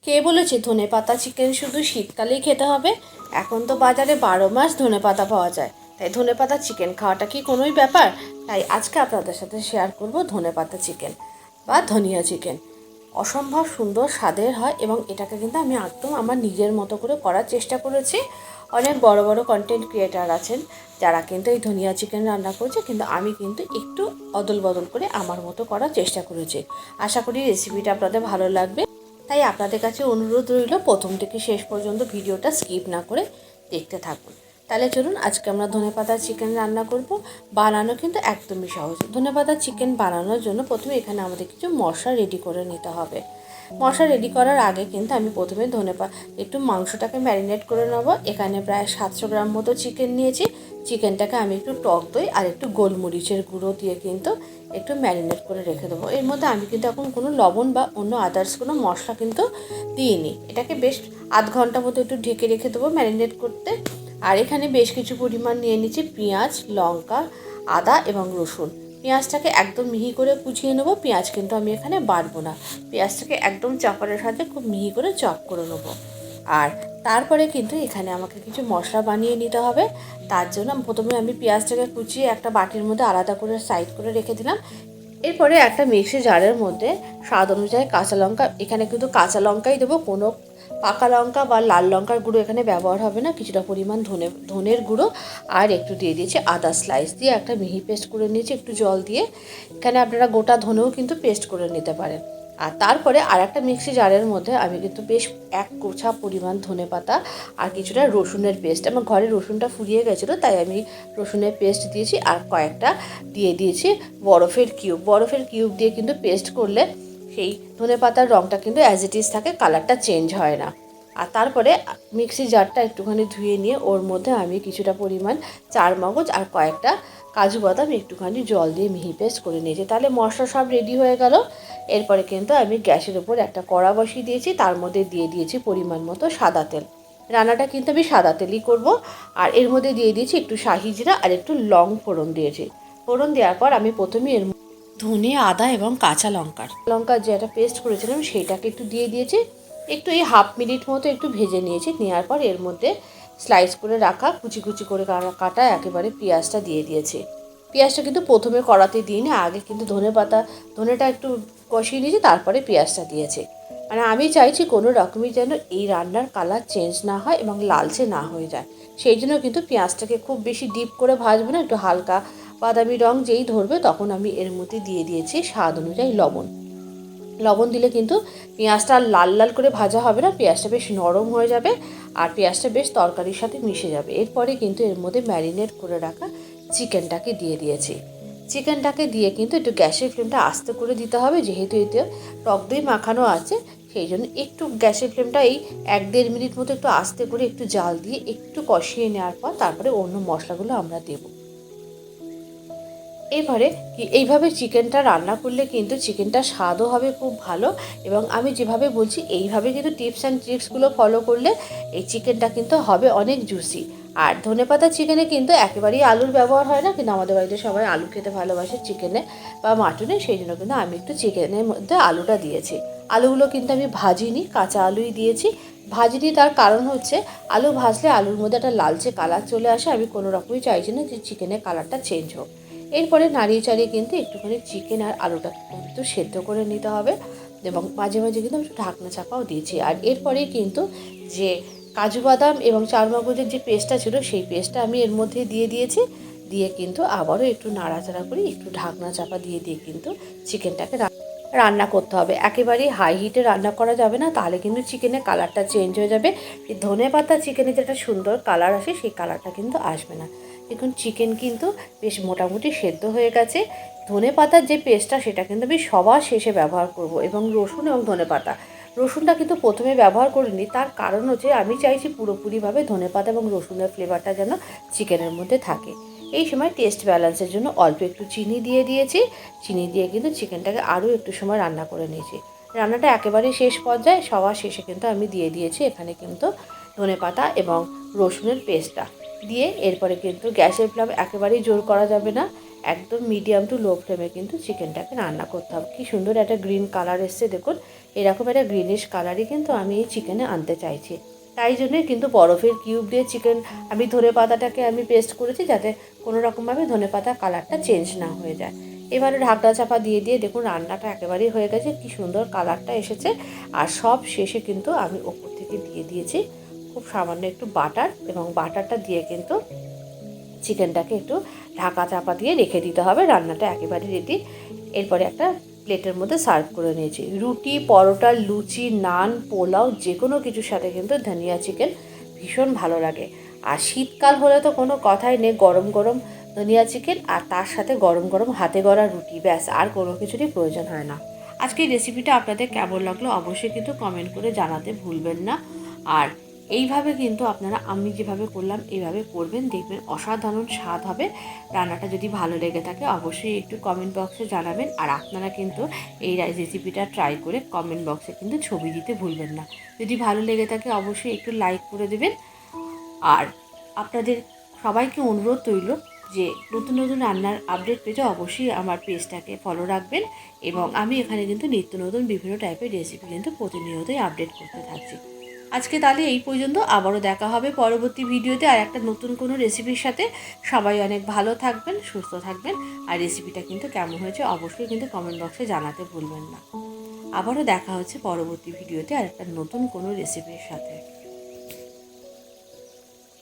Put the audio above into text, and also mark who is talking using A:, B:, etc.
A: কে বলেছে ধনেপাতা চিকেন শুধু শীতকালেই খেতে হবে? এখন তো বাজারে 12 মাস ধনেপাতা পাওয়া যায়, তাই ধনেপাতা চিকেন খাওয়াটা কি কোনোই ব্যাপার? তাই আজকে আপনাদের সাথে শেয়ার করব ধনেপাতা চিকেন বা ধনিয়া চিকেন। অসম্ভব সুন্দর স্বাদের হয় এবং এটাকে কিন্তু আমি একদম আমার নিজের মতো করে করার চেষ্টা করেছি। অনেক বড় বড় কন্টেন্ট ক্রিয়েটার আছেন যারা কিন্তু এই ধনিয়া চিকেন রান্না করছে, কিন্তু আমি কিন্তু একটু অদল বদল করে আমার মতো করার চেষ্টা করেছি। আশা করি রেসিপিটা আপনাদের ভালো লাগবে। তাই আপনাদের কাছে অনুরোধ রইল প্রথম থেকে শেষ পর্যন্ত ভিডিওটা স্কিপ না করে দেখতে থাকুন। তাহলে চলুন আজকে আমরা ধনেপাতা চিকেন রান্না করব। বানানো কিন্তু একদমই সহজ। ধনেপাতা চিকেন বানানোর জন্য প্রথমে এখানে আমাদের কিছু মশলা রেডি করে নিতে হবে। মশলা রেডি করার আগে কিন্তু আমি প্রথমে একটু মাংসটাকে ম্যারিনেট করে নেবো। এখানে প্রায় 700 গ্রাম মতো চিকেন নিয়েছি। চিকেনটাকে আমি একটু টক দই আর একটু গোলমরিচের গুঁড়ো দিয়ে কিন্তু একটু ম্যারিনেট করে রেখে দেবো। এর মধ্যে আমি কিন্তু এখন কোনো লবণ বা অন্য আদার্স কোনো মশলা কিন্তু দিইনি। এটাকে বেশ আধ ঘন্টা মতো একটু ঢেকে রেখে দেবো ম্যারিনেট করতে। আর এখানে বেশ কিছু পরিমাণ নিয়ে নিচ্ছি পেঁয়াজ, লঙ্কা, আদা এবং রসুন। পেঁয়াজটাকে একদম মিহি করে কুচিয়ে নেবো। পেঁয়াজ কিন্তু আমি এখানে বাটবো না, পেঁয়াজটাকে একদম চপারের সাথে খুব মিহি করে চপ করে নেবো। আর তারপরে কিন্তু এখানে আমাকে কিছু মশলা বানিয়ে নিতে হবে। তার জন্য প্রথমে আমি পেঁয়াজটাকে কুচিয়ে একটা বাটির মধ্যে আলাদা করে সাইড করে রেখে দিলাম। এরপরে একটা মিক্সি জারের মধ্যে স্বাদ অনুযায়ী কাঁচা লঙ্কা, এখানে কিন্তু কাঁচা লঙ্কাই দেবো, কোনো পাকা লঙ্কা বা লাল লঙ্কার গুঁড়ো এখানে ব্যবহার হবে না। কিছুটা পরিমাণ ধনের গুঁড়ো আর একটু দিয়ে দিয়েছি আদা স্লাইস দিয়ে একটা মিহি পেস্ট করে নিয়েছি একটু জল দিয়ে। এখানে আপনারা গোটা ধনেও কিন্তু পেস্ট করে নিতে পারেন। আর তারপরে আর একটা মিক্সি জারের মধ্যে আমি কিন্তু বেশ এক কোছা পরিমাণ ধনেপাতা আর কিছুটা রসুনের পেস্ট, আমার ঘরে রসুনটা ফুরিয়ে গেছিলো তাই আমি রসুনের পেস্ট দিয়েছি। আর কয়েকটা দিয়ে দিয়েছি বরফের কিউব দিয়ে কিন্তু পেস্ট করলে সেই ধনেপাতার রঙটা কিন্তু অ্যাজ ইট ইজ থাকে, কালারটা চেঞ্জ হয় না। আর তারপরে মিক্সি জারটা একটুখানি ধুয়ে নিয়ে ওর মধ্যে আমি কিছুটা পরিমাণ চারমগজ আর কয়েকটা কাজু বাদাম একটুখানি জল দিয়ে মিহি পেস্ট করে নিয়েছি। তাহলে মশলা সব রেডি হয়ে গেল। এরপরে কিন্তু আমি গ্যাসের উপর একটা কড়া বসিয়ে দিয়েছি, তার মধ্যে দিয়ে দিয়েছি পরিমাণ মতো সাদা তেল। রান্নাটা কিন্তু আমি সাদা তেলই করব। আর এর মধ্যে দিয়ে দিয়েছি একটু শাহি জিরা আর একটু লং ফোড়ন দিয়েছি। ফোড়ন দেওয়ার পর আমি প্রথমে এর ধনে, আদা এবং কাঁচা লঙ্কার যে একটা পেস্ট করেছিলাম সেইটাকে একটু দিয়ে দিয়েছি। একটু এই হাফ মিনিট মতো একটু ভেজে নিয়েছি। নেওয়ার পর এর মধ্যে স্লাইস করে রাখা কুচি কুচি করে কাটা একেবারে পেঁয়াজটা দিয়ে দিয়েছি। পেঁয়াজটা কিন্তু প্রথমে কড়াতে দিইনি, আগে কিন্তু ধনেটা একটু কষিয়ে নিয়েছি, তারপরে পেঁয়াজটা দিয়েছি। মানে আমি চাইছি কোনো রকমই যেন এই রান্নার কালার চেঞ্জ না হয় এবং লালচে না হয়ে যায়। সেই জন্য কিন্তু পেঁয়াজটাকে খুব বেশি ডিপ করে ভাজবো না, একটু হালকা বাদামি রং যেই ধরবে তখন আমি এর মধ্যে দিয়ে দিয়েছি স্বাদ অনুযায়ী লবণ দিলে কিন্তু পেঁয়াজটা লাল লাল করে ভাজা হবে না, পেঁয়াজটা বেশ নরম হয়ে যাবে আর পেঁয়াজটা বেশ তরকারির সাথে মিশে যাবে। এরপরে কিন্তু এর মধ্যে ম্যারিনেট করে রাখা চিকেনটাকে দিয়ে দিয়েছি। চিকেনটাকে দিয়ে কিন্তু একটু গ্যাসের ফ্লেমটা আস্তে করে দিতে হবে, যেহেতু এতে টক দই মাখানো আছে সেই জন্য একটু গ্যাসের ফ্লেমটা এই 1-1.5 মিনিট মতো একটু আস্তে করে একটু জাল দিয়ে একটু কষিয়ে নেওয়ার পর তারপরে অন্য মশলাগুলো আমরা দেবো। এবারে এইভাবে চিকেনটা রান্না করলে কিন্তু চিকেনটার স্বাদও হবে খুব ভালো। এবং আমি যেভাবে বলছি এইভাবে কিন্তু টিপস অ্যান্ড ট্রিক্সগুলো ফলো করলে এই চিকেনটা কিন্তু হবে অনেক জুসি। আর ধনেপাতা চিকেনে কিন্তু একেবারেই আলুর ব্যবহার হয় না, কিন্তু আমাদের বাড়িতে সবাই আলু খেতে ভালোবাসে চিকেনে বা মাটনে, সেই জন্য কিন্তু আমি একটু চিকেনের মধ্যে আলুটা দিয়েছি। আলুগুলো কিন্তু আমি ভাজিনি, কাঁচা আলুই দিয়েছি। ভাজিনি তার কারণ হচ্ছে আলু ভাজলে আলুর মধ্যে একটা লালচে কালার চলে আসে, আমি কোনো রকমই চাইছি না যে চিকেনের কালারটা চেঞ্জ হোক। এরপরে নাড়িয়ে চাড়িয়ে কিন্তু একটুখানি চিকেন আর আলুটাকে কিন্তু সেদ্ধ করে নিতে হবে এবং মাঝে মাঝে কিন্তু একটু ঢাকনা চাপাও দিয়েছি। আর এরপরেই কিন্তু যে কাজু বাদাম এবং চারমগজের যে পেস্টটা ছিল সেই পেস্টটা আমি এর মধ্যে দিয়ে দিয়েছি। দিয়ে কিন্তু আবারও একটু নাড়াচাড়া করে একটু ঢাকনা চাপা দিয়ে কিন্তু চিকেনটাকে রান্না করতে হবে। একেবারেই হাই হিটে রান্না করা যাবে না, তাহলে কিন্তু চিকেনের কালারটা চেঞ্জ হয়ে যাবে। এই ধনেপাতা চিকেনে যেটা সুন্দর কালার আসে সেই কালারটা কিন্তু আসবে না। দেখুন চিকেন কিন্তু বেশ মোটামুটি সেদ্ধ হয়ে গেছে। ধনেপাতার যে পেস্টটা সেটা কিন্তু আমি সবার শেষে ব্যবহার করব। এবং রসুন এবং ধনেপাতা, রসুনটা কিন্তু প্রথমে ব্যবহার করিনি, তার কারণ হচ্ছে আমি চাইছি পুরোপুরিভাবে ধনেপাতা এবং রসুনের ফ্লেভারটা যেন চিকেনের মধ্যে থাকে। এই সময় টেস্ট ব্যালেন্সের জন্য অল্প একটু চিনি দিয়ে দিয়েছি। চিনি দিয়ে কিন্তু চিকেনটাকে আরও একটু সময় রান্না করে নিয়েছি। রান্নাটা একেবারে শেষ পর্যায়ে সবার শেষে কিন্তু আমি দিয়ে দিয়েছি এখানে কিন্তু ধনেপাতা এবং রসুনের পেস্টটা দিয়ে। এরপরে কিন্তু গ্যাসের ফ্লেম একেবারেই জোর করা যাবে না, একদম মিডিয়াম টু লো ফ্লেমে কিন্তু চিকেনটাকে রান্না করতে হবে। কি সুন্দর একটা গ্রিন কালার এসছে দেখুন, এরকম একটা গ্রিনিশ কালারই কিন্তু আমি এই চিকেনে আনতে চাইছি। তাই জন্যই কিন্তু বরফের কিউব দিয়ে চিকেন আমি ধনেপাতাটাকে আমি পেস্ট করেছি, যাতে কোনো রকমভাবে ধনেপাতার কালারটা চেঞ্জ না হয়ে যায়। এবারে ঢাকনা চাপা দিয়ে দিয়ে দেখুন রান্নাটা একেবারেই হয়ে গেছে, কি সুন্দর কালারটা এসেছে। আর সব শেষে কিন্তু আমি ওপর থেকে দিয়ে দিয়েছি খুব সামান্য একটু বাটার, এবং বাটারটা দিয়ে কিন্তু চিকেনটাকে একটু ঢাকা চাপা দিয়ে রেখে দিতে হবে। রান্নাটা একেবারে রেডি। এরপরে একটা প্লেটের মধ্যে সার্ভ করে নিয়েছি। রুটি, পরোটা, লুচি, নান, পোলাও যে কোনো কিছুর সাথে কিন্তু ধনিয়া চিকেন ভীষণ ভালো লাগে। আর শীতকাল হলে তো কোনো কথাই নেই, গরম গরম ধনিয়া চিকেন আর তার সাথে গরম গরম হাতে গড়া রুটি, ব্যাস আর কোনো কিছুরই প্রয়োজন হয় না। আজকে এই রেসিপিটা আপনাদের কেমন লাগলো অবশ্যই কিন্তু কমেন্ট করে জানাতে ভুলবেন না। আর এইভাবে কিন্তু আপনারা আমি যেভাবে করলাম এইভাবে করবেন, দেখবেন অসাধারণ স্বাদ হবে। রান্নাটা যদি ভালো লেগে থাকে অবশ্যই একটু কমেন্ট বক্সে জানাবেন। আর আপনারা কিন্তু এই রেসিপিটা ট্রাই করে কমেন্ট বক্সে কিন্তু ছবি দিতে ভুলবেন না। যদি ভালো লেগে থাকে অবশ্যই একটু লাইক করে দেবেন। আর আপনাদের সবাইকে অনুরোধ রইল যে নতুন নতুন রান্নার আপডেট পেতে অবশ্যই আমার পেজটাকে ফলো রাখবেন। এবং আমি এখানে কিন্তু নিত্য নতুন বিভিন্ন টাইপের রেসিপি কিন্তু প্রতিনিয়তই আপডেট করতে থাকছি। আজকে তাহলে এই পর্যন্ত, আবারও দেখা হবে পরবর্তী ভিডিওতে আর একটা নতুন কোনো রেসিপির সাথে। সবাই অনেক ভালো থাকবেন, সুস্থ থাকবেন। আর রেসিপিটা কিন্তু কেমন হয়েছে অবশ্যই কিন্তু কমেন্ট বক্সে জানাতে ভুলবেন না। আবারও দেখা হচ্ছে পরবর্তী ভিডিওতে আর একটা নতুন কোনো রেসিপির সাথে।